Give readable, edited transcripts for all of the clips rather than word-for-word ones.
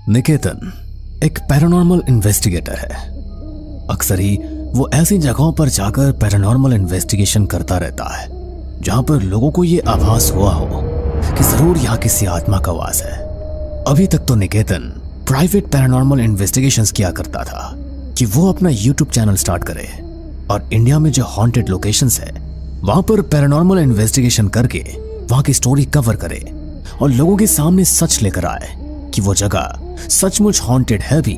निकेतन एक paranormal investigator है। अक्सर ही वो ऐसी जगहों पर जाकर पैरानॉर्मल इन्वेस्टिगेशन करता रहता है जहां पर लोगों को ये आभास हुआ हो कि जरूर यहाँ किसी आत्मा का वास है। अभी तक तो निकेतन प्राइवेट पैरानॉर्मल इन्वेस्टिगेशंस किया करता था कि वो अपना यूट्यूब चैनल स्टार्ट करे और इंडिया में जो हॉन्टेड लोकेशंस है वहां पर पैरानॉर्मल इन्वेस्टिगेशन करके वहां की स्टोरी कवर करे और लोगों के सामने सच लेकर आए कि वो जगह सचमुच हॉन्टेड है भी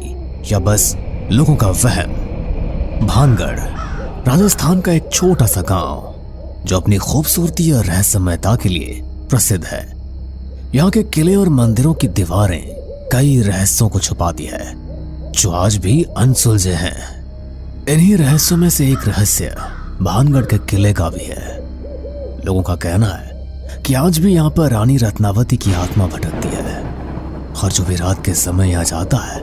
या बस लोगों का वहम। भानगढ़ राजस्थान का एक छोटा सा गांव जो अपनी खूबसूरती और रहस्यमयता के लिए प्रसिद्ध है। यहाँ के किले और मंदिरों की दीवारें कई रहस्यों को छुपाती है जो आज भी अनसुलझे हैं। इन्हीं रहस्यों में से एक रहस्य भानगढ़ के किले का भी है। लोगों का कहना है कि आज भी यहाँ पर रानी रत्नावती की आत्मा भटकती है और जो भी रात के समय यहाँ जाता है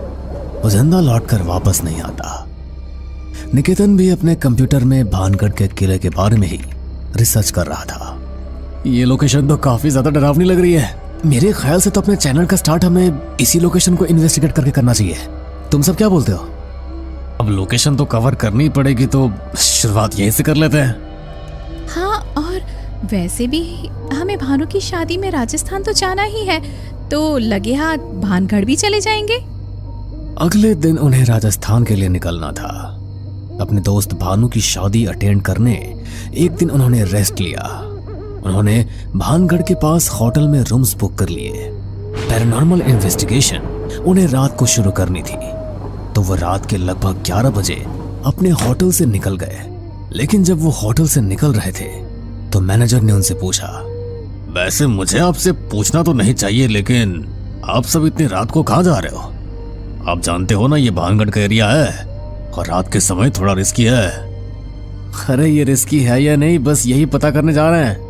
वो जिंदा लौटकर वापस नहीं आता। निकेतन भी अपने कंप्यूटर में भानगढ़ के किले के बारे में ही रिसर्च कर रहा था। ये लोकेशन तो काफी ज्यादा डरावनी लग रही है। मेरे ख्याल से तो अपने चैनल का स्टार्ट हमें इसी लोकेशन को इन्वेस्टिगेट करके करना चाहिए। तुम सब क्या बोलते हो? अब लोकेशन तो कवर करनी पड़ेगी तो शुरुआत यहीं से कर लेते हैं। हाँ, और वैसे भी हमें भानु की शादी में राजस्थान तो जाना ही है, तो लगे हाथ भानगढ़ भी चले जाएंगे। अगले दिन उन्हें राजस्थान के लिए निकलना था। अपने दोस्त भानु की शादी अटेंड करने एक दिन उन्होंने रेस्ट लिया। उन्होंने भानगढ़ के पास होटल में रूम्स बुक कर लिए। पैरानॉर्मल इन्वेस्टिगेशन उन्हें रात को शुरू करनी थी, तो वो रात के लगभग 11 बजे अपने होटल से निकल गए। लेकिन जब वो होटल से निकल रहे थे तो मैनेजर ने उनसे पूछा, वैसे मुझे आपसे पूछना तो नहीं चाहिए, लेकिन आप सब इतनी रात को कहाँ जा रहे हो? आप जानते हो ना ये भानगढ़ का एरिया है और रात के समय थोड़ा रिस्की है। अरे ये रिस्की है या नहीं, बस यही पता करने जा रहे हैं।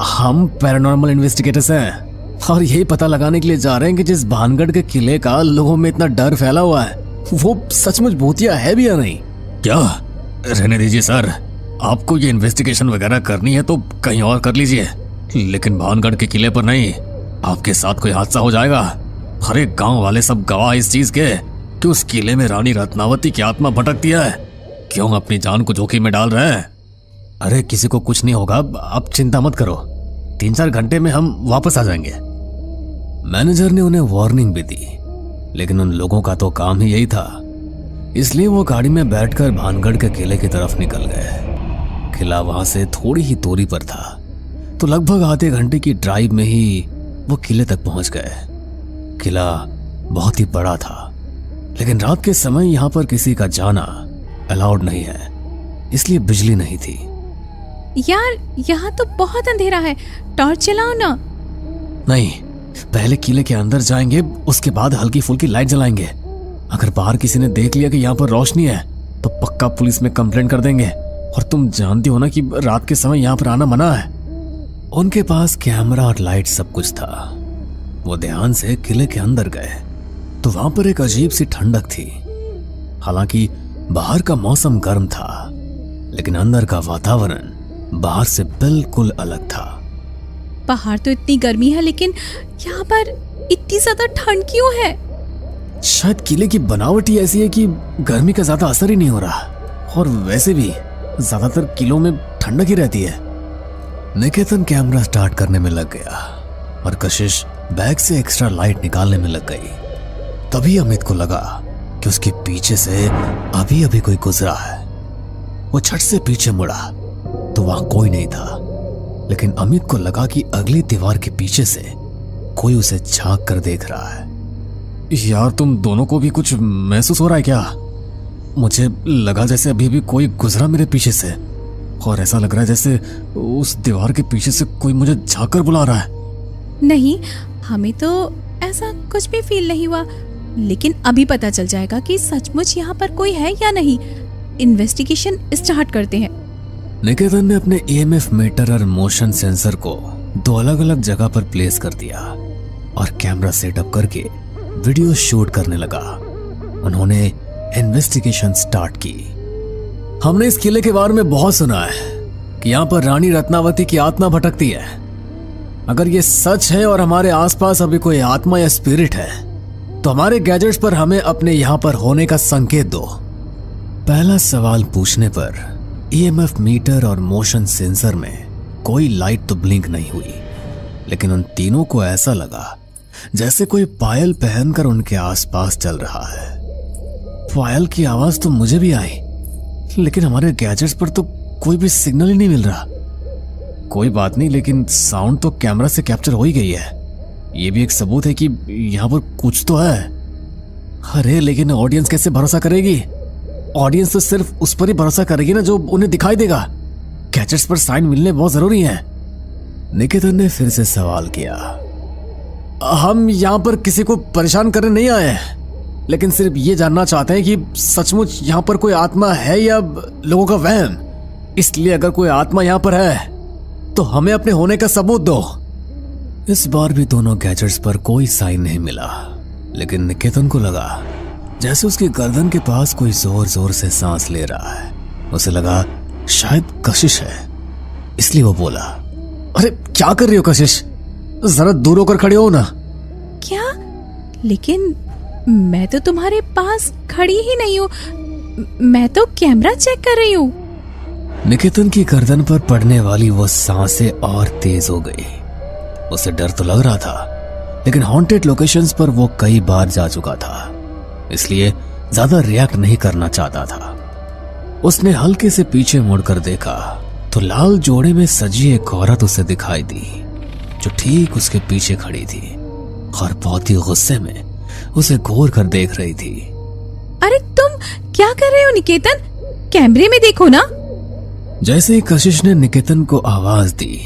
हम पैरानॉर्मल इन्वेस्टिगेटर्स हैं और यही पता लगाने के लिए जा रहे हैं कि जिस भानगढ़ के किले का लोगों में इतना डर फैला हुआ है वो सचमुच भूतिया है भी या नहीं। क्या? रहने दीजिए सर, आपको ये इन्वेस्टिगेशन वगैरह करनी है तो कहीं और कर लीजिए, लेकिन भानगढ़ के किले पर नहीं। आपके साथ कोई हादसा हो जाएगा। हर एक गांव वाले सब गवाह इस चीज के कि उस किले में रानी रत्नावती की आत्मा भटकती है। क्यों अपनी जान को जोखिम में डाल रहे हैं? अरे किसी को कुछ नहीं होगा, आप चिंता मत करो। 3-4 घंटे में हम वापस आ जाएंगे। मैनेजर ने उन्हें वार्निंग भी दी, लेकिन उन लोगों का तो काम ही यही था, इसलिए वो गाड़ी में बैठकर भानगढ़ के किले की तरफ निकल गए। किला वहां से थोड़ी ही दूरी पर था, तो लगभग आधे घंटे की ड्राइव में ही वो किले तक पहुंच गए। किला बहुत ही बड़ा था, लेकिन रात के समय यहाँ पर किसी का जाना अलाउड नहीं है, इसलिए बिजली नहीं थी। यार यहाँ तो बहुत अंधेरा है, टॉर्च चलाओ ना। नहीं, पहले किले के अंदर जाएंगे, उसके बाद हल्की फुल्की लाइट जलाएंगे। अगर बाहर किसी ने देख लिया कि यहाँ पर रोशनी है तो पक्का पुलिस में कंप्लेंट कर देंगे, और तुम जानती हो ना कि रात के समय यहाँ पर आना मना है। उनके पास कैमरा और लाइट सब कुछ था। वो ध्यान से किले के अंदर गए तो वहां पर एक अजीब सी ठंडक थी। हालांकि बाहर का मौसम गर्म था, लेकिन अंदर का वातावरण बाहर से बिल्कुल अलग था। बाहर तो इतनी गर्मी है, लेकिन यहाँ पर इतनी ज्यादा ठंड क्यों है? शायद किले की बनावट ही ऐसी है कि गर्मी का ज्यादा असर ही नहीं हो रहा, और वैसे भी ज्यादातर किलों में ठंडक ही रहती है। निकेतन कैमरा स्टार्ट करने में लग गया और कशिश बैग से एक्स्ट्रा लाइट निकालने में लग गई। तभी अमित को लगा कि उसके पीछे से अभी अभी कोई गुजरा है। वो झट से पीछे मुड़ा तो वहां कोई नहीं था, लेकिन अमित को लगा कि अगली दीवार के पीछे से कोई उसे झांक कर देख रहा है। यार तुम दोनों को भी कुछ महसूस हो रहा है क्या? मुझे लगा जैसे अभी भी कोई गुजरा मेरे पीछे से, और ऐसा लग रहा है जैसे उस दीवार के पीछे से कोई मुझे झांक कर बुला रहा है। नहीं, हमें तो ऐसा कुछ भी फील नहीं हुआ, लेकिन अभी पता चल जाएगा कि सचमुच यहाँ पर कोई है या नहीं। इन्वेस्टिगेशन स्टार्ट करते हैं। निकेतन ने अपने EMF मीटर और मोशन सेंसर को 2 अलग अलग जगह पर प्लेस कर दिया और कैमरा सेटअप करके वीडियो शूट करने लगा। उन्होंने इन्वेस्टिगेशन स्टार्ट की। हमने इस किले के बारे में बहुत सुना है कि यहाँ पर रानी रत्नावती की आत्मा भटकती है। अगर ये सच है और हमारे आसपास अभी कोई आत्मा या स्पिरिट है तो हमारे गैजेट्स पर हमें अपने यहाँ पर होने का संकेत दो। पहला सवाल पूछने पर ईएमएफ मीटर और मोशन सेंसर में कोई लाइट तो ब्लिंक नहीं हुई, लेकिन उन तीनों को ऐसा लगा जैसे कोई पायल पहनकर उनके आसपास चल रहा है। पायल की आवाज तो मुझे भी आई, लेकिन हमारे गैजेट्स पर तो कोई भी सिग्नल ही नहीं मिल रहा। कोई बात नहीं, लेकिन साउंड तो कैमरा से कैप्चर हो ही गई है। ये भी एक सबूत है कि यहाँ पर कुछ तो है। अरे लेकिन ऑडियंस कैसे भरोसा करेगी? ऑडियंस तो सिर्फ उस पर ही भरोसा करेगी ना जो उन्हें दिखाई देगा। गैजेट्स पर साइन मिलने बहुत जरूरी है। निकेतन ने फिर से सवाल किया। हम यहाँ पर किसी को परेशान करने नहीं आए हैं, लेकिन सिर्फ ये जानना चाहते हैं कि सचमुच यहाँ पर कोई आत्मा है या लोगों का वहम। इसलिए अगर कोई आत्मा यहाँ पर है तो हमें अपने होने का सबूत दो। इस बार भी दोनों गैजेट्स पर कोई साइन नहीं मिला, लेकिन निकेतन को लगा जैसे उसकी गर्दन के पास कोई जोर जोर से सांस ले रहा है। उसे लगा शायद कशिश है, इसलिए वो बोला, अरे क्या कर रही हो कशिश? जरा दूर होकर खड़े हो ना। क्या? लेकिन मैं तो तुम्हारे पास खड़ी ही नहीं हूँ, मैं तो कैमरा चेक कर रही हूँ। निकेतन की गर्दन पर पड़ने वाली वो सांसें और तेज हो गई। उसे डर तो लग रहा था, लेकिन हॉन्टेड लोकेशंस पर वो कई बार जा चुका था, इसलिए ज्यादा रिएक्ट नहीं करना चाहता था। उसने हल्के से पीछे मुड़कर देखा तो लाल जोड़े में सजी एक औरत उसे दिखाई दी, जो ठीक उसके पीछे खड़ी थी और बहुत ही गुस्से में उसे घूर कर देख रही थी। अरे तुम क्या कर रहे हो निकेतन? कैमरे में देखो ना। जैसे ही कशिश ने निकेतन को आवाज दी,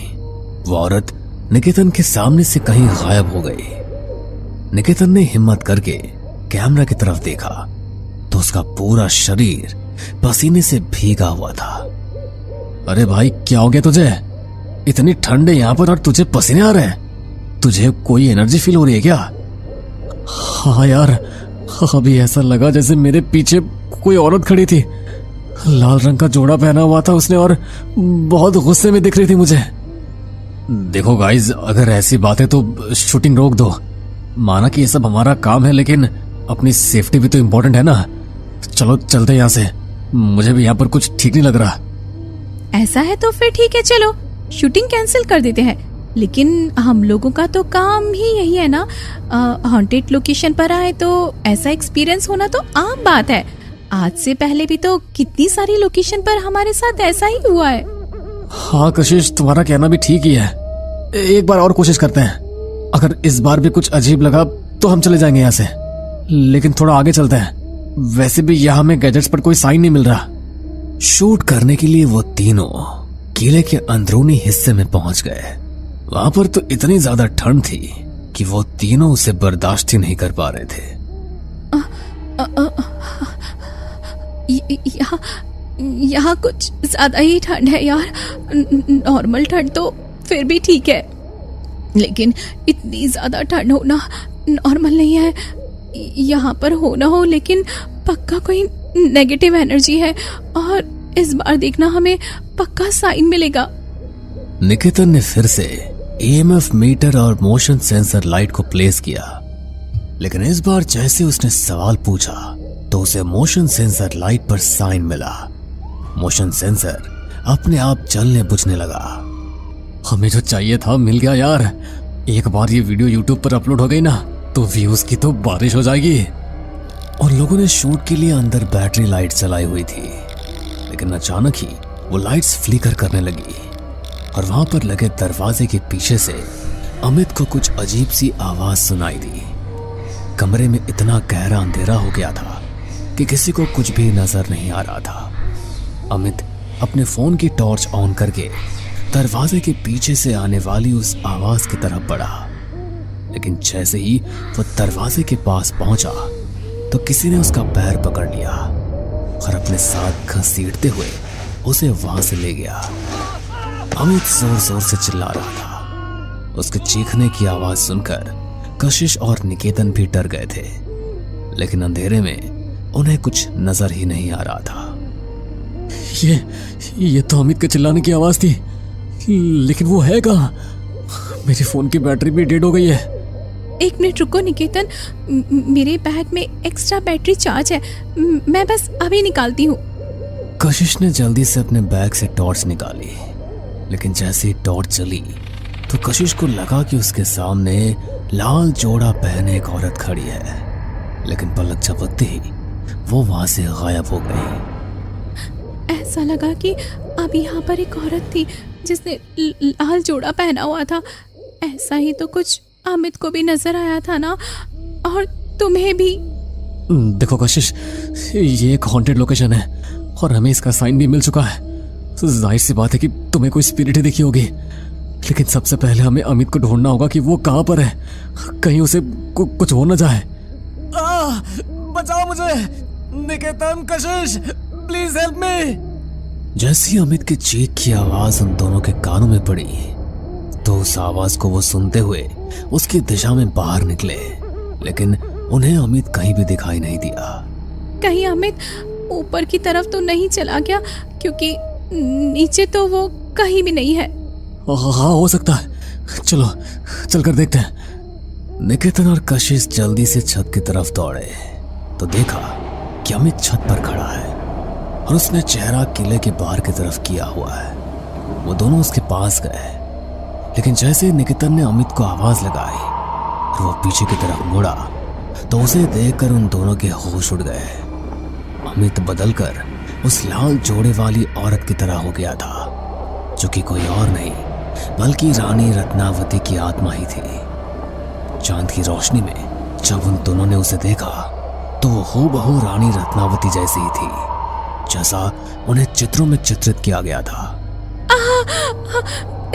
वो औरत निकेतन के सामने से कहीं गायब हो गई। निकेतन ने हिम्मत करके कैमरा की तरफ देखा तो उसका पूरा शरीर पसीने से भीगा हुआ था। अरे भाई क्या हो गया तुझे? इतनी ठंड है यहाँ पर और तुझे पसीने आ रहे हैं? तुझे कोई एनर्जी फील हो रही है क्या? हाँ यार, अभी ऐसा लगा जैसे मेरे पीछे कोई औरत खड़ी थी। लाल रंग का जोड़ा पहना हुआ था उसने और बहुत गुस्से में दिख रही थी मुझे। देखो गाइज, अगर ऐसी बात है तो शूटिंग रोक दो। माना कि ये सब हमारा काम है, लेकिन अपनी सेफ्टी भी तो इम्पोर्टेंट है ना। चलो चलते हैं यहाँ से, मुझे भी यहाँ पर कुछ ठीक नहीं लग रहा। ऐसा है तो फिर ठीक है, चलो शूटिंग कैंसिल कर देते हैं। लेकिन हम लोगों का तो काम ही यही है ना, हॉन्टेड लोकेशन पर आए तो ऐसा एक्सपीरियंस होना तो आम बात है। आज से पहले भी तो कितनी सारी लोकेशन पर हमारे साथ ऐसा ही हुआ है। हाँ कशिश, तुम्हारा कहना भी ठीक ही है। एक बार और कोशिश करते हैं। अगर इस बार भी कुछ अजीब लगा तो हम चले जाएंगे यहाँ से, लेकिन थोड़ा आगे चलते हैं। वैसे भी यहाँ हमें गैजेट्स पर कोई साइन नहीं मिल रहा। शूट करने के लिए वो तीनों किले के अंदरूनी हिस्से में पहुंच गए। वहां पर तो इतनी ज्यादा ठंड थी कि वो तीनों उसे बर्दाश्त ही नहीं कर पा रहे थे। यहाँ कुछ ज्यादा ही ठंड है यार। नॉर्मल ठंड तो फिर भी ठीक है, लेकिन इतनी ज्यादा ठंड होना नॉर्मल नहीं है। यहाँ पर होना हो, लेकिन पक्का कोई नेगेटिव एनर्जी है और इस बार देखना हमें पक्का साइन मिलेगा। निकेतन ने फिर से ईएमएफ मीटर और मोशन सेंसर लाइट को प्लेस किया, लेकिन इस बार जैसे उसने सवाल पूछा तो उसे मोशन सेंसर लाइट पर साइन मिला। मोशन सेंसर अपने आप जलने बुझने लगा। हमें जो चाहिए था मिल गया यार। एक बार ये वीडियो यूट्यूब पर अपलोड हो गई ना तो व्यूज की तो बारिश हो जाएगी। और लोगों ने शूट के लिए अंदर बैटरी लाइट जलाई हुई थी, लेकिन अचानक ही वो लाइट्स फ्लिकर करने लगी और वहां पर लगे दरवाजे के पीछे से अमित को कुछ अजीब सी आवाज सुनाई दी। कमरे में इतना गहरा अंधेरा हो गया था कि किसी को कुछ भी नजर नहीं आ रहा था। अमित अपने फोन की टॉर्च ऑन करके दरवाजे के पीछे से आने वाली उस आवाज की तरफ बढ़ा, लेकिन जैसे ही वो दरवाजे के पास पहुंचा तो किसी ने उसका पैर पकड़ लिया और अपने साथ घसीटते हुए उसे वहां से ले गया। अमित जोर जोर से चिल्ला रहा था। उसके चीखने की आवाज सुनकर कशिश और निकेतन भी डर गए थे, लेकिन अंधेरे में उन्हें कुछ नजर ही नहीं आ रहा था। ये तो अमित के चिल्लाने की आवाज थी, लेकिन वो है कहाँ? मेरे फोन की बैटरी भी डेड हो गई है। एक मिनट रुको निकेतन, मेरे बैग में एक्स्ट्रा बैटरी चार्ज है, मैं बस अभी निकालती हूँ। कशिश ने जल्दी से अपने बैग से टॉर्च निकाली, लेकिन जैसे ही टॉर्च चली तो कशिश को लगा कि उसके सामने लाल जोड़ा पहने एक औरत खड़ी है, लेकिन पलक झपकते ही वो वहां से गायब हो गई। ऐसा लगा कि अब यहाँ पर एक औरत थी जिसने लाल जोड़ा पहना हुआ था। ऐसा ही तो कुछ अमित को भी नजर आया था ना, और तुम्हें भी। देखो कशिश, ये एक हॉन्टेड लोकेशन है और हमें इसका साइन भी मिल चुका है। तो जाहिर सी बात है कि तुम्हें कोई स्पिरिट ही दिखी होगी, लेकिन सबसे पहले हमें अमित को ढूंढना होगा कि वो कहाँ पर है, कहीं उसे कुछ हो न जाए। बचाओ मुझे, निकेतन, कशिश, प्लीज हेल्प मी। जैसे ही अमित की चीख की आवाज उन दोनों के कानों में पड़ी तो उस आवाज को वो सुनते हुए उसकी दिशा में बाहर निकले, लेकिन उन्हें अमित कहीं भी दिखाई नहीं दिया। कहीं अमित ऊपर की तरफ तो नहीं चला गया, क्योंकि नीचे तो वो कहीं भी नहीं है। हाँ, हो सकता है, चलो चलकर देखते हैं। निकेतन और कशिश जल्दी से छत की तरफ दौड़े तो देखा कि अमित छत पर खड़ा है और उसने चेहरा किले के बाहर की तरफ किया हुआ है। वो दोनों उसके पास गए, लेकिन जैसे निकेतन ने अमित को आवाज लगाई और वो पीछे की तरफ मुड़ा तो उसे देखकर उन दोनों के होश उड़ गए। अमित बदलकर उस लाल जोड़े वाली औरत की तरह हो गया था, जो कि कोई और नहीं बल्कि रानी रत्नावती की आत्मा ही थी। चांद की रोशनी में जब उन दोनों ने उसे देखा तो वो हूबहू रानी रत्नावती जैसी ही थी, जैसा उन्हें चित्रों में चित्रित किया गया था।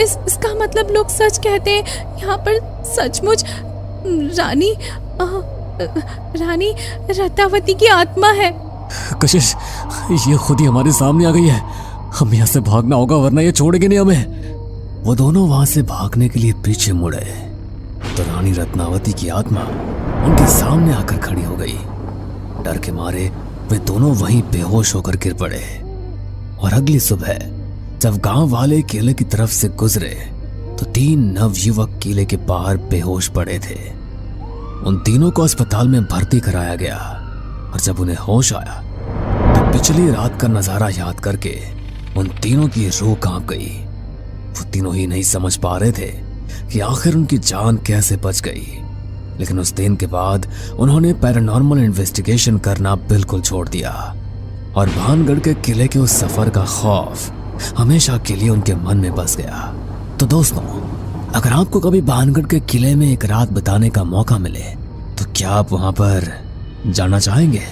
इसका मतलब लोग सच कहते हैं, यहाँ पर सचमुच रानी रत्नावती की आत्मा है। कशिश, ये खुद ही हमारे सामने आ गई है, हमें यहाँ से भागना होगा वरना ये छोड़ेंगे नहीं हमें। वो दोनों वहां से भागने के लिए पीछे मुड़े तो रानी रत्नावती की आत्मा उनके सामने आकर खड़ी हो गई। डर के मारे वे दोनों वहीं बेहोश होकर गिर पड़े। और अगली सुबह जब गांव वाले किले की तरफ से गुजरे तो 3 नवयुवक किले के बाहर बेहोश पड़े थे। उन तीनों को अस्पताल में भर्ती कराया गया और जब उन्हें होश आया तो पिछली रात का नजारा याद करके उन तीनों की रूह कांप गई। वो तीनों ही नहीं समझ पा रहे थे कि आखिर उनकी जान कैसे बच गई, लेकिन उस दिन के बाद उन्होंने पैरानॉर्मल इन्वेस्टिगेशन करना बिल्कुल छोड़ दिया और भानगढ़ के किले के उस सफर का खौफ हमेशा के लिए उनके मन में बस गया। तो दोस्तों, अगर आपको कभी भानगढ़ के किले में एक रात बिताने का मौका मिले तो क्या आप वहां पर जाना चाहेंगे?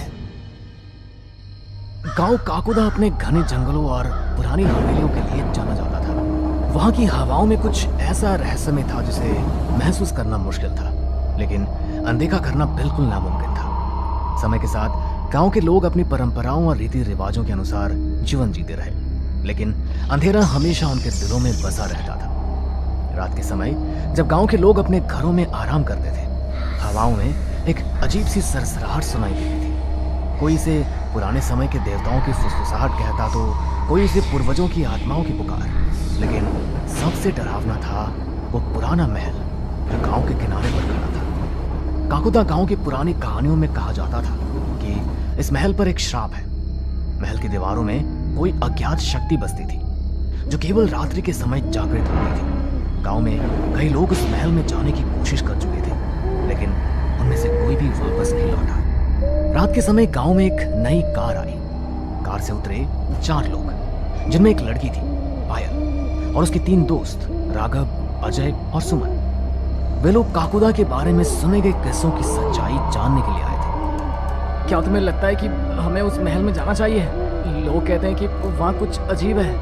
गांव काकुदा अपने घने जंगलों और पुरानी हवेलियों के लिए जाना जाता था। वहां की हवाओं में कुछ ऐसा रहस्यमय था जिसे महसूस करना मुश्किल था, लेकिन अनदेखा करना बिल्कुल नामुमकिन था। समय के साथ गांव के लोग अपनी परंपराओं और रीति रिवाजों के अनुसार जीवन जीते रहे, लेकिन अंधेरा हमेशा उनके दिलों में बसा रहता था। रात के समय जब गांव के लोग अपने घरों में आराम करते थे, हवाओं में एक अजीब सी सरसराहट सुनाई देती थी। कोई इसे पुराने समय के देवताओं की फुसफुसाहट कहता तो कोई इसे पूर्वजों की आत्माओं की पुकार, लेकिन सबसे डरावना था वो पुराना महल जो गांव के किनारे पर खड़ा था। काकुदा गांव की पुरानी कहानियों में कहा जाता था कि इस महल पर एक श्राप है। महल की दीवारों में कोई अज्ञात शक्ति बसती थी जो केवल रात्रि के समय जागृत होती थी। गांव में कई लोग उस महल में जाने की कोशिश कर चुके थे, लेकिन उनमें से कोई भी वापस नहीं लौटा। रात के समय गांव में एक नई कार आई। कार से उतरे 4 लोग, जिनमें एक लड़की थी पायल और उसके 3 दोस्त राघव, अजय और सुमन। वे लोग काकुदा के बारे में सुने गए किस्सों की सच्चाई जानने के लिए आए थे। क्या तुम्हें लगता है कि हमें उस महल में जाना चाहिए? लोग कहते हैं कि वहाँ कुछ अजीब है।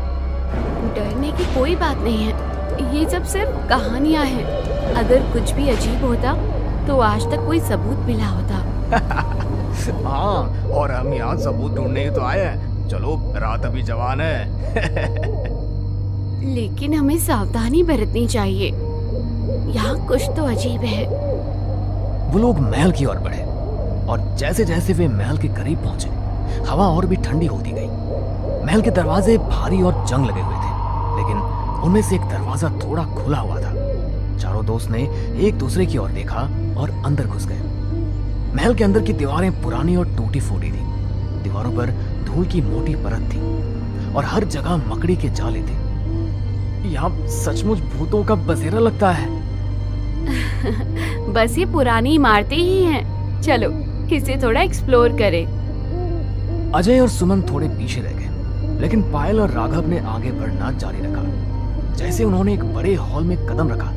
डरने की कोई बात नहीं है, ये सब सिर्फ कहानियां हैं। अगर कुछ भी अजीब होता तो आज तक कोई सबूत मिला होता। हाँ, और हम यहाँ सबूत ढूंढने ही तो आए हैं। चलो, रात अभी जवान है। लेकिन हमें सावधानी बरतनी चाहिए, यहाँ कुछ तो अजीब है। वो लोग महल की ओर बढ़े और जैसे जैसे वे महल के करीब पहुंचे, हवा और भी ठंडी होती गई। महल के दरवाजे भारी और जंग लगे हुए थे, लेकिन उनमें से एक दरवाजा थोड़ा खुला हुआ था। चारों दोस्त ने एक दूसरे की ओर देखा और अंदर घुस गए। महल के अंदर की दीवारें पुरानी और टूटी फूटी थी। दीवारों पर धूल की मोटी परत थी और हर जगह मकड़ी के जाले थे। यहाँ सचमुच भूतों का बसेरा लगता है। बस ये पुरानी इमारतें ही हैं। चलो इसे थोड़ा एक्सप्लोर करें। अजय और सुमन थोड़े पीछे रह गए, लेकिन पायल और राघव ने आगे बढ़ना जारी रखा। जैसे उन्होंने एक बड़े हॉल में कदम रखा,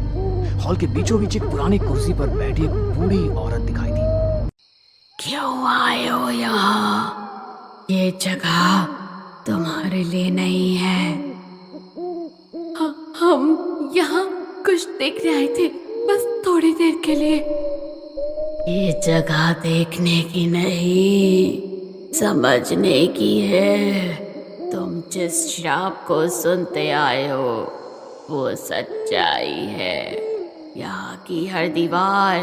हॉल के बीचों बीच एक पुरानी कुर्सी पर बैठी एक बूढ़ी औरत दिखाई दी। क्यों आए हो यहाँ? ये जगह तुम्हारे लिए नहीं है। हम यहाँ कुछ देखने आए थे, बस थोड़ी देर के लिए। ये जगह देखने की नहीं, समझने की है। तुम जिस श्राप को सुनते आए हो वो सच्चाई है। यहाँ की हर दीवार,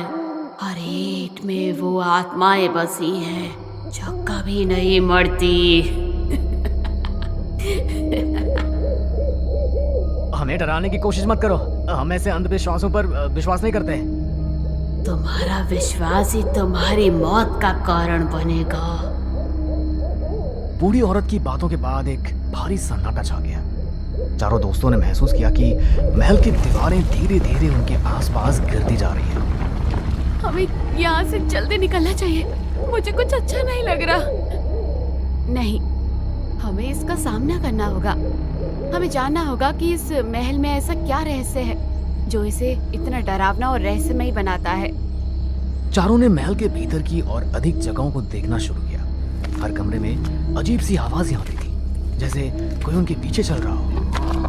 हर ईंट में वो आत्माएं बसी हैं जो कभी नहीं मरती। हमें डराने की कोशिश मत करो, हम ऐसे अंधविश्वासों पर विश्वास नहीं करते। तुम्हारा विश्वास ही तुम्हारी मौत का कारण बनेगा। बूढ़ी औरत की बातों के बाद एक भारी सन्नाटा छा गया। चारों दोस्तों ने महसूस किया कि महल की दीवारें धीरे धीरे उनके आसपास गिरती जा रही हैं। हमें यहाँ से जल्दी निकलना चाहिए, मुझे कुछ अच्छा नहीं लग रहा। नहीं, हमें इसका सामना करना होगा। हमें जानना होगा कि इस महल में ऐसा क्या रहस्य है जो इसे इतना डरावना और रहस्यमयी बनाता है। चारों ने महल के भीतर की और अधिक जगहों को देखना शुरू किया। हर कमरे में अजीब सी आवाजें आती थी, जैसे कोई उनके पीछे चल रहा हो।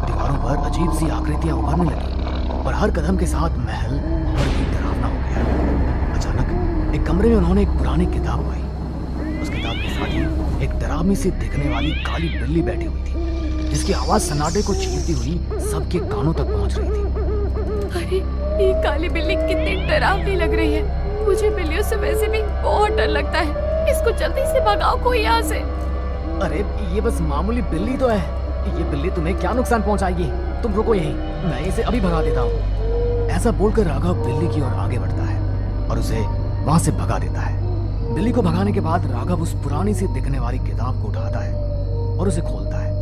दीवारों पर अजीब सी आकृतियां उभरने लगी और हर कदम के साथ महल और भी डरावना हो गया। अचानक एक कमरे में उन्होंने एक पुरानी किताब पाई। उस किताब के साथ ही एक डरावनी सी दिखने वाली काली बिल्ली बैठी हुई थी, जिसकी आवाज सन्नाटे को चीरती हुई सबके कानों तक पहुंच रही थी। अरे ये काली बिल्ली कितनी डरावनी लग रही है। मुझे बिल्लियों से वैसे भी बहुत डर लगता है। इसको जल्दी से भगाओ कोई यहाँ से। अरे ये बस मामूली बिल्ली तो है, ये बिल्ली तुम्हें क्या नुकसान पहुंचाएगी? तुम रुको यहीं, मैं इसे अभी भगा देता हूँ। ऐसा बोलकर राघव बिल्ली की ओर आगे बढ़ता है और उसे वहां से भगा देता है। बिल्ली को भगाने के बाद राघव उस पुरानी सी दिखने वाली किताब को उठाता है और उसे खोलता है।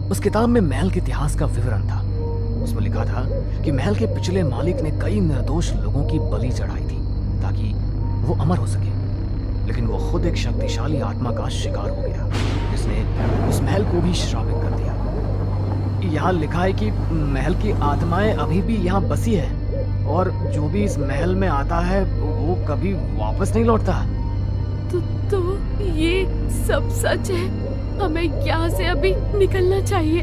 उस किताब में महल के इतिहास का विवरण था। उसमें लिखा था कि महल के पिछले मालिक ने कई निर्दोष लोगों की बलि चढ़ाई थी ताकि वो अमर हो सके, लेकिन वो खुद एक शक्तिशाली आत्मा का शिकार हो गया, जिसने उस महल को भी श्रापित कर दिया। यहाँ लिखा है कि महल की आत्माएं अभी भी यहाँ बसी है और जो भी इस महल में आता है वो कभी वापस नहीं लौटता। तो ये सब सच है? हमें यहाँ से अभी निकलना चाहिए।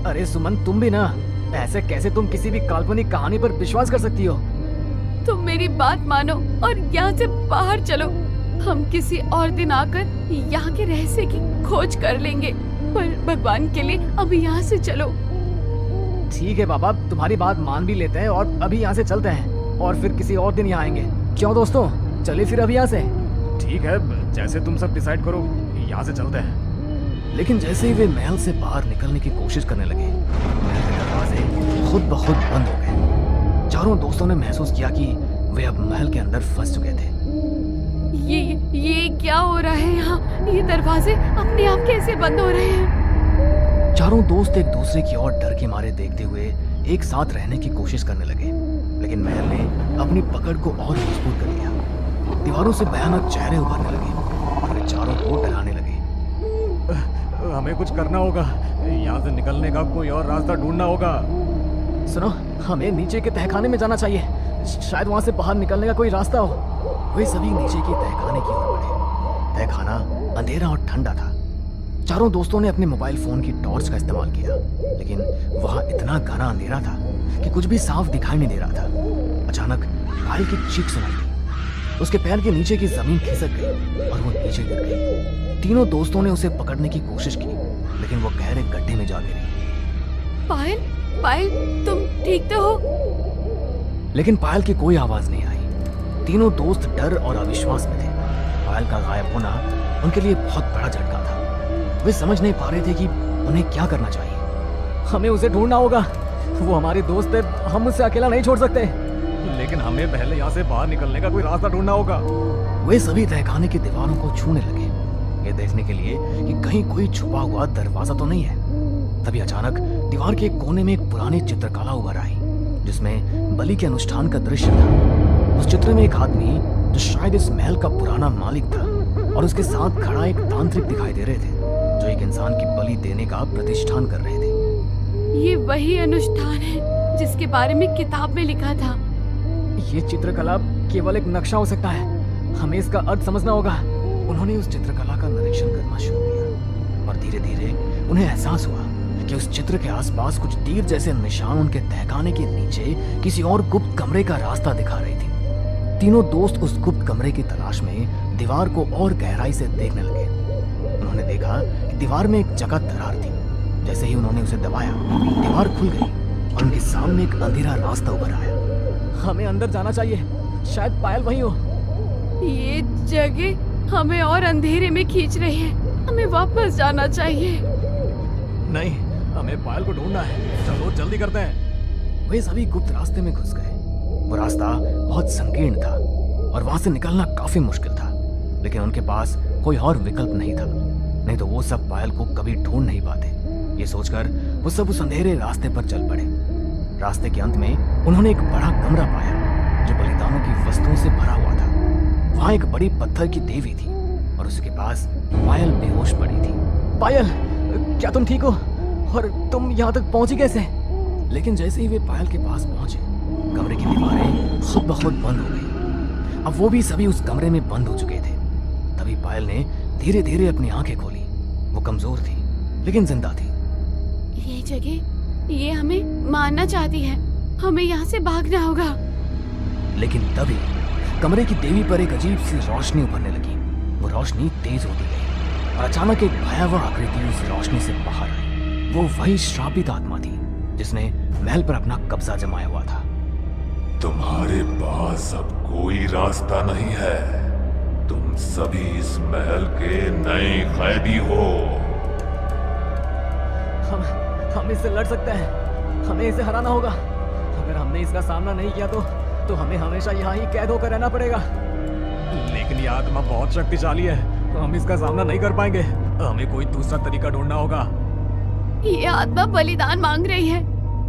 अरे सुमन, तुम भी ना, ऐसे कैसे तुम किसी भी काल्पनिक कहानी पर विश्वास कर सकती हो? तुम मेरी बात मानो और यहाँ से बाहर चलो। हम किसी और दिन आकर यहाँ के रहस्य की खोज कर लेंगे, पर भगवान के लिए अभी यहाँ से चलो। ठीक है बाबा, तुम्हारी बात मान भी लेते हैं और अभी यहाँ से चलते हैं और फिर किसी और दिन यहाँ आएंगे। क्यों दोस्तों, चलिए फिर अभी यहाँ से। ठीक है, जैसे तुम सब डिसाइड करो, यहाँ से चलते हैं। लेकिन जैसे ही वे महल से बाहर निकलने की कोशिश करने लगे, महल के दरवाजे खुद ब खुद बंद हो गए। चारों दोस्तों ने महसूस किया कि वे अब महल के अंदर फंस चुके थे। ये क्या हो रहा है यहाँ? ये दरवाजे अपने आप कैसे बंद हो रहे हैं? चारों दोस्त एक दूसरे की ओर डर के मारे देखते हुए एक साथ रहने की कोशिश करने लगे, लेकिन महल ने अपनी पकड़ को और मजबूत कर लिया। दीवारों से भयानक चेहरे उभरने लगे और वे चारों को डराने लगे। हमें कुछ करना होगा, यहाँ से निकलने का कोई और रास्ता ढूंढना होगा। सुनो, हमें नीचे के तहखाने में जाना चाहिए, शायद वहां से बाहर निकलने का कोई रास्ता हो। वे सभी नीचे की तहखाने की ओर बढ़े। तहखाना अंधेरा और ठंडा था। चारों दोस्तों ने अपने मोबाइल फोन की टॉर्च का इस्तेमाल किया, लेकिन वहां इतना घना अंधेरा था कि कुछ भी साफ दिखाई नहीं दे रहा था। अचानक पायल की चीख सुनाई दी। उसके पैर के नीचे की जमीन खिसक गई और वो नीचे गिर गई। तीनों दोस्तों ने उसे पकड़ने की कोशिश की, लेकिन वो गहरे गड्ढे में जा गिरी। पायल, तुम ठीक तो हो? लेकिन पायल की कोई आवाज नहीं आई। तीनों दोस्त डर और अविश्वास में थे। पायल का गायब होना उनके लिए बहुत बड़ा झटका था। वे समझ नहीं पा रहे थे कि उन्हें क्या करना चाहिए। हमें उसे ढूंढना होगा। वो हमारी दोस्त है, हम उसे अकेला नहीं छोड़ सकते। लेकिन हमें पहले यहाँ से बाहर निकलने का कोई रास्ता ढूंढना होगा। वे सभी तहखाने की दीवारों को छूने लगे, ये देखने के लिए कि कहीं कोई छुपा हुआ दरवाजा तो नहीं है। तभी अचानक दीवार के एक कोने में एक पुरानी चित्रकला उभर आई, जिसमें बलि के अनुष्ठान का दृश्य था। उस चित्र में एक आदमी, जो शायद इस महल का पुराना मालिक था, और उसके साथ खड़ा एक तांत्रिक दिखाई दे रहे थे, जो एक इंसान की बलि देने का प्रतिष्ठान कर रहे थे। ये वही अनुष्ठान है जिसके बारे में किताब में लिखा था। ये चित्रकला केवल एक नक्शा हो सकता है, हमें इसका अर्थ समझना होगा। उन्होंने उस चित्रकला का निरीक्षण करना शुरू किया और धीरे धीरे उन्हें एहसास हुआ कि उस चित्र के आसपास कुछ तीर जैसे निशान उनके तहखाने के नीचे किसी और गुप्त कमरे का रास्ता दिखा रही थी। तीनों दोस्त उस गुप्त कमरे की तलाश में दीवार को और गहराई से देखने लगे। उन्होंने देखा कि दीवार में एक जगह दरार थी। जैसे ही उन्होंने उसे दबाया, दीवार खुल गई और उनके सामने एक अंधेरा रास्ता उभर आया। हमें अंदर जाना चाहिए, शायद पायल वहीं हो। ये जगह हमें और अंधेरे में खींच रही है, हमें वापस जाना चाहिए। नहीं, हमें पायल को ढूंढना है, चलो जल्दी करते हैं। वे सभी गुप्त रास्ते में घुस गए। वो रास्ता बहुत संकीर्ण था और वहां से निकलना काफी मुश्किल था, लेकिन उनके पास कोई और विकल्प नहीं था, नहीं तो वो सब पायल को कभी ढूंढ नहीं पाते। ये सोचकर वो सब उस अंधेरे रास्ते पर चल पड़े। रास्ते के अंत में उन्होंने एक बड़ा कमरा पाया, जो बलिदानों की वस्तुओं से भरा हुआ था। वहां एक बड़ी पत्थर की देवी थी और उसके पास पायल बेहोश पड़ी थी। पायल, क्या तुम ठीक हो? और तुम यहाँ तक पहुंची कैसे? लेकिन जैसे ही वे पायल के पास पहुंचे, कमरे की दीवारें खुद ब खुद बंद हो गई। अब वो भी सभी उस कमरे में बंद हो चुके थे। तभी पायल ने धीरे धीरे अपनी आंखें खोली। वो कमजोर थी लेकिन जिंदा थी। ये जगह, ये हमें मारना चाहती है, हमें यहाँ से भागना होगा। लेकिन तभी कमरे की देवी पर एक अजीब सी रोशनी उभरने लगी। वो रोशनी तेज होती गई और अचानक एक भयावह आकृति उस रोशनी से बाहर आई। वो वही श्रापित आत्मा थी जिसने महल पर अपना कब्जा जमाया हुआ था। तुम्हारे पास अब कोई रास्ता नहीं है। तुम सभी इस महल के नए कैदी हो। हम इससे लड़ सकते हैं, हमें इसे हराना होगा। अगर हमने इसका सामना नहीं किया तो हमें हमेशा यहाँ ही कैद होकर रहना पड़ेगा। लेकिन ये आत्मा बहुत शक्तिशाली है, हम इसका सामना नहीं कर पाएंगे। हमें कोई दूसरा तरीका ढूंढना होगा। ये आत्मा बलिदान मांग रही है,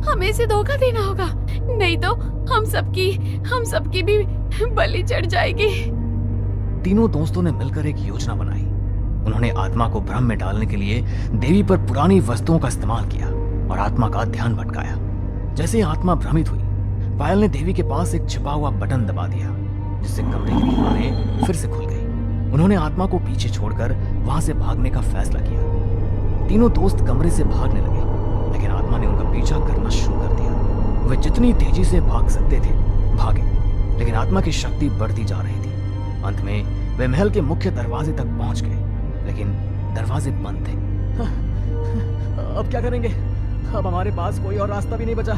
हमें इसे धोखा देना होगा, नहीं तो हम सबकी भी बलि चढ़ जाएगी। तीनों दोस्तों ने मिलकर एक योजना बनाई। उन्होंने आत्मा को भ्रम में डालने के लिए देवी पर पुरानी वस्तुओं का इस्तेमाल किया और आत्मा का ध्यान भटकाया। जैसे ही आत्मा भ्रमित हुई, पायल ने देवी के पास एक छिपा हुआ बटन दबा दिया, जिससे कमरे की दीवारें फिर से खुल गई। उन्होंने आत्मा को पीछे छोड़कर वहां से भागने का फैसला किया। तीनों दोस्त कमरे से भागने लगे, लेकिन आत्मा ने उनका पीछा करना शुरू कर दिया। वे जितनी तेजी से भाग सकते थे भागे, लेकिन आत्मा की शक्ति बढ़ती जा रही थी। अंत में वे महल के मुख्य दरवाजे तक पहुंच गए, लेकिन दरवाजे बंद थे। अब क्या करेंगे? अब हमारे पास कोई और रास्ता भी नहीं बचा।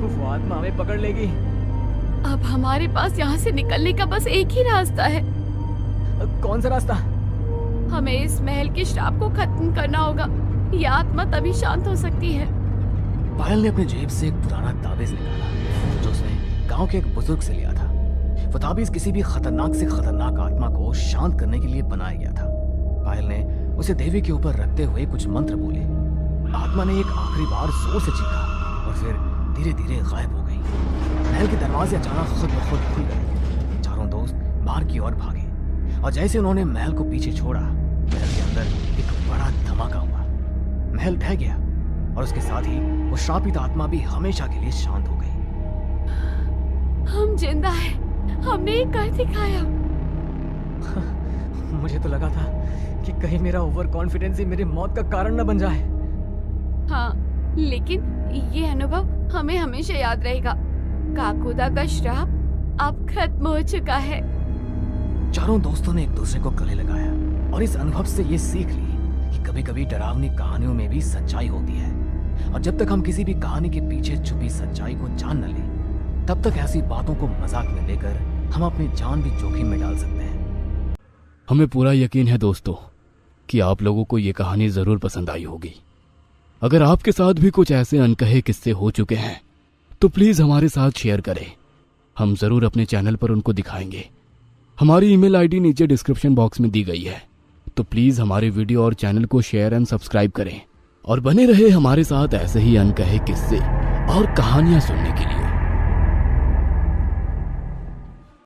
वो आत्मा हमें पकड़ लेगी। अब हमारे पास यहाँ से निकलने का बस एक ही रास्ता है। कौन सा रास्ता? हमें इस महल के श्राप को खत्म करना होगा, ये आत्मा तभी शांत हो सकती है। पायल ने अपनी जेब से एक पुराना ताबीज निकाला, जो उसने गांव के एक बुजुर्ग से लिया था। वो ताबीज किसी भी खतरनाक से खतरनाक आत्मा को शांत करने के लिए बनाया गया था। पायल ने उसे देवी के ऊपर रखते हुए कुछ मंत्र बोले। आत्मा ने एक आखिरी बार जोर से चीखा और फिर धीरे धीरे गायब हो गई। महल के दरवाजे अचानक खुद ब खुद खुल गए। चारों दोस्त बाहर की ओर भागे और जैसे उन्होंने महल को पीछे छोड़ा, महल के अंदर एक बड़ा धमाका हुआ। महल ढह गया और उसके साथ ही वो श्रापित आत्मा भी हमेशा के लिए शांत हो गई। हम जिंदा हैं, हमने ये कर दिखाया। मुझे तो लगा था कि कहीं मेरा ओवर कॉन्फिडेंस ही मेरी मौत का कारण न बन जाए। हाँ, लेकिन ये अनुभव हमें हमेशा याद रहेगा। काकुदा का श्राप अब खत्म हो चुका है। चारों दोस्तों ने एक दूसरे को गले लगाया और इस अनुभव से ये सीख ली कि कभी कभी डरावनी कहानियों में भी सच्चाई होती है, और जब तक हम किसी भी कहानी के पीछे छुपी सच्चाई को जान न लें, तब तक ऐसी बातों को मजाक में लेकर हम अपनी जान भी जोखिम में डाल सकते हैं। हमें पूरा यकीन है दोस्तों कि आप लोगों को ये कहानी ज़रूर पसंद आई होगी। अगर आपके साथ भी कुछ ऐसे अनकहे किस्से हो चुके हैं तो प्लीज़ हमारे साथ शेयर करें, हम ज़रूर अपने चैनल पर उनको दिखाएंगे। हमारी ईमेल आईडी नीचे डिस्क्रिप्शन बॉक्स में दी गई है, तो प्लीज़ हमारे वीडियो और चैनल को शेयर एंड सब्सक्राइब करें और बने रहे हमारे साथ ऐसे ही अनकहे किस्से और कहानियां सुनने के लिए।